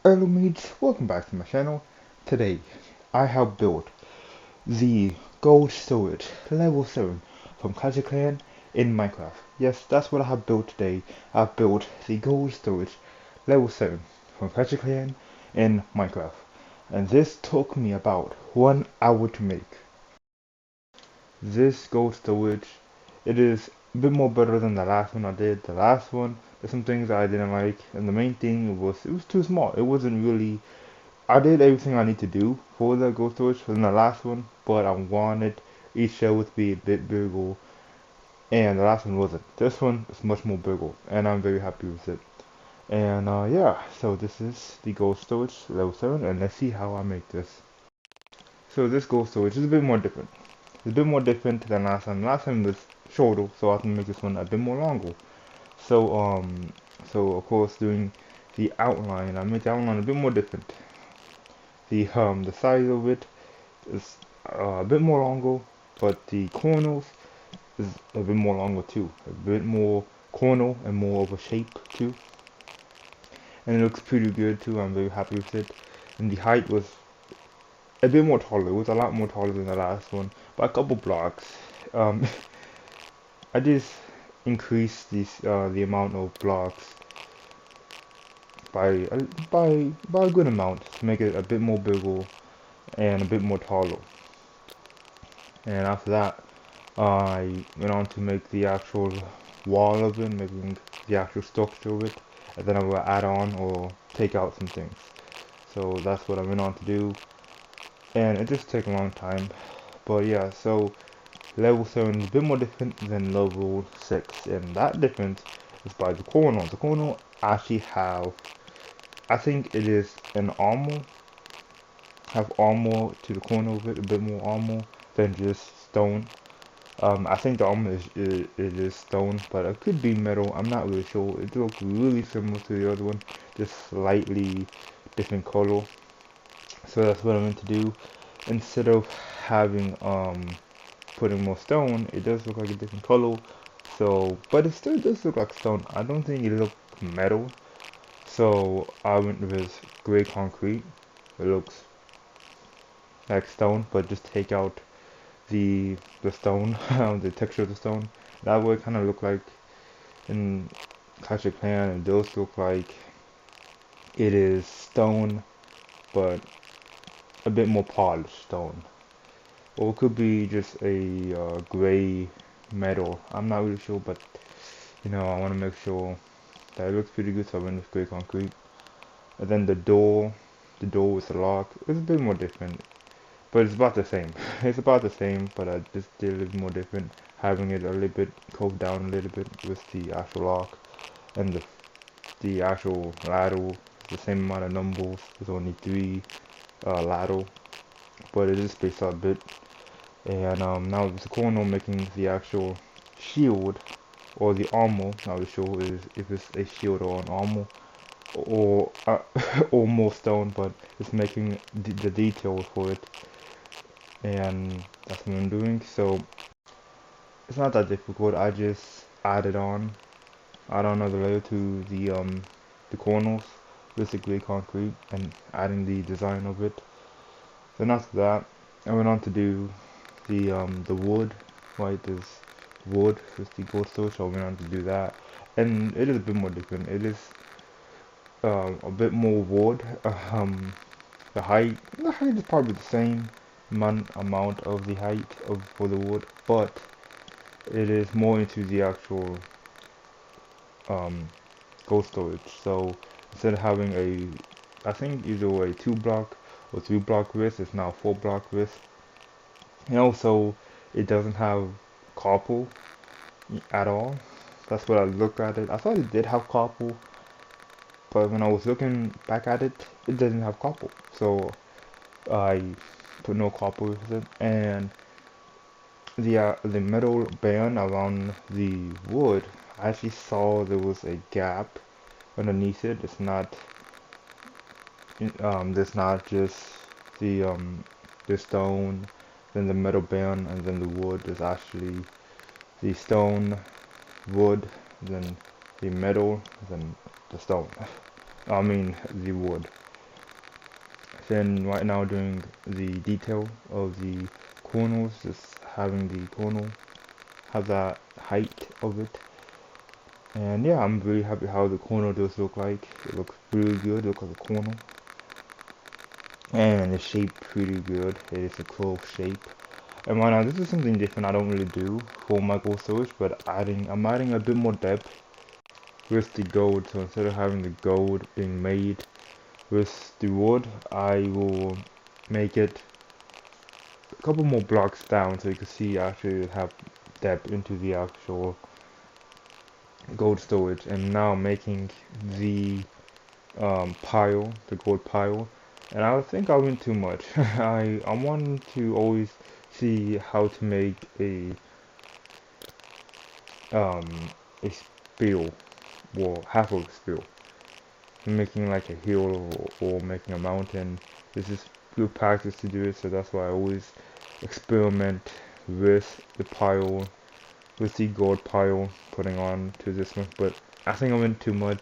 Hello mates, welcome back to my channel. Today, I have built the Gold Storage Level 7 from Clash of Clans in Minecraft. Yes, that's what I have built today. I've built the Gold Storage Level 7 from Clash of Clans in Minecraft. And this took me about 1 hour to make. This Gold Storage, it is a bit more better than the last one I did. The last one, there's some things I didn't like, and the main thing was it was too small. It wasn't really I did everything I need to do for the ghost storage in the last one, but I wanted each shell to be a bit bigger, and the last one wasn't. This one is much more bigger, and I'm very happy with it. And yeah, so this is the gold storage level 7, and let's see how I make this. So this gold storage is a bit more different. It's a bit more different than last time. Last time was shorter, so I can make this one a bit more longer. So so of course doing the outline, I made the outline a bit more different. The size of it is a bit more longer, but the corners is a bit more longer too. A bit more corner and more of a shape too. And it looks pretty good too. I'm very happy with it. And the height was a bit more taller. It was a lot more taller than the last one by a couple blocks. Um, I just increased the amount of blocks by by a good amount to make it a bit more bigger and a bit more taller. And after that, I went on to make the actual wall of it, making the actual structure of it, and then I will add on or take out some things. So that's what I went on to do, and it just took a long time. But yeah, so level 7 is a bit more different than level 6, and that difference is by the corner. The corner actually have, I think it is an armor, have armor to the corner of it, a bit more armor than just stone. I think the armor it is stone, but it could be metal. I'm not really sure. It looks really similar to the other one, just slightly different color. So that's what I meant to do. Instead of having putting more stone, it does look like a different color. So, but it still does look like stone. I don't think it looks metal. So I went with gray concrete. It looks like stone, but just take out the stone, the texture of the stone. That would kind of look like in Clash of Clans, it does look like it is stone, but a bit more polished stone. Or it could be just a gray metal. I'm not really sure, but I want to make sure that it looks pretty good, so I went with gray concrete. And then the door with the lock, it's a bit more different. But it's about the same. It's about the same, but I just did a little more different, having it a little bit cove down a little bit with the actual lock and the actual ladder. The same amount of numbers. There's only three ladder, but it is spaced out a bit. And now with the corner making the actual shield or the armor. Not really sure is if it's a shield or an armor or or more stone, but it's making the detail for it, and that's what I'm doing. So it's not that difficult. I just add on another layer to the corners with the gray concrete and adding the design of it. Then after that, I went on to do the wood. Right, there's wood with the gold stone, so I went on to do that, and it is a bit more different. It is a bit more wood. The height is probably the same amount of the height of for the wood, but it is more into the actual um, gold storage. So instead of having I think either a 2 block or 3 block width, it's now 4 block width. And also, it doesn't have copper at all. That's what I looked at it. I thought it did have copper, but when I was looking back at it, it doesn't have copper. So I put no copper with it, and the metal band around the wood, I actually saw there was a gap underneath it. It's not just the stone, then the metal band, and then the wood. There's actually the stone, wood, then the metal, then the stone. I mean the wood. Then right now doing the detail of the corners, just having the corner have that height of it. And yeah, I'm really happy how the corner does look like. It looks really good, look like a corner. And the shape pretty good. It is a curved shape. And right now this is something different I don't really do for my gold storage, but I'm adding a bit more depth with the gold. So instead of having the gold being made with the wood, I will make it a couple more blocks down so you can see actually have depth into the actual gold storage. And now making the pile, the gold pile. And I think I went too much. I wanted to always see how to make um a spill, well, half of a spill, making like a hill or making a mountain. This is good practice to do it, so that's why I always experiment with the pile, with the gold pile, putting on to this one. But I think I went too much.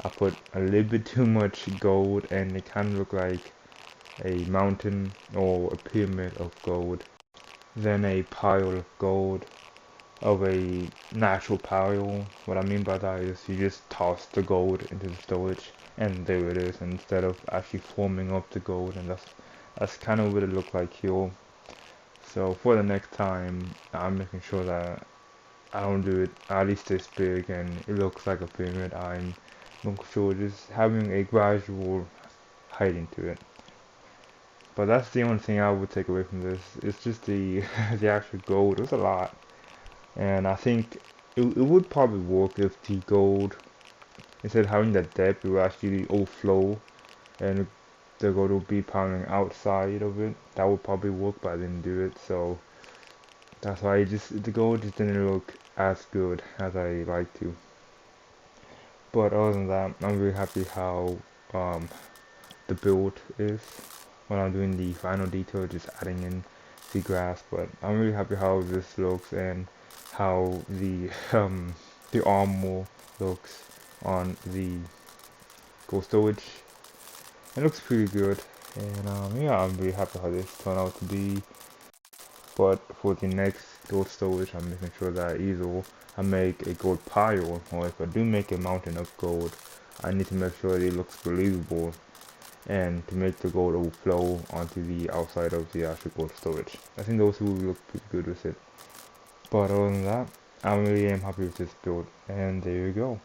I put a little bit too much gold, and it kind of looked like a mountain or a pyramid of gold, then a pile of gold of a natural pile. What I mean by that is you just toss the gold into the storage and there it is, instead of actually forming up the gold. And that's kind of what it looked like here. So for the next time, I'm making sure that I don't do it at least this big and it looks like a pyramid. I'm making sure just having a gradual height into it. But that's the only thing I would take away from this. It's just the the actual gold. It was a lot, and I think it would probably work if the gold, instead of having that depth, it would actually overflow, and the gold would be pounding outside of it. That would probably work, but I didn't do it, so that's why the gold just didn't look as good as I like to. But other than that, I'm really happy how um, the build is when I'm doing the final detail, just adding in the grass. But I'm really happy how this looks and how the armor looks on the gold storage. It looks pretty good, and yeah, I'm really happy how this turned out to be. But for the next gold storage, I'm making sure that either I make a gold pile, or if I do make a mountain of gold, I need to make sure that it looks believable and to make the gold overflow onto the outside of the actual gold storage. I think those will look pretty good with it. But other than that, I really am happy with this build, and there you go.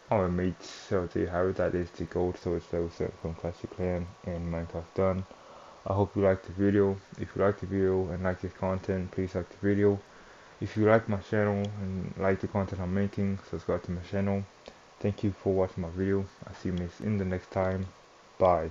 Alright mates, so there you have it. That is the gold storage level set from Clash of Clans and Minecraft done. I hope you liked the video. If you liked the video and like this content, please like the video. If you like my channel and like the content I'm making, subscribe to my channel. Thank you for watching my video. I'll see you mates in the next time. Bye.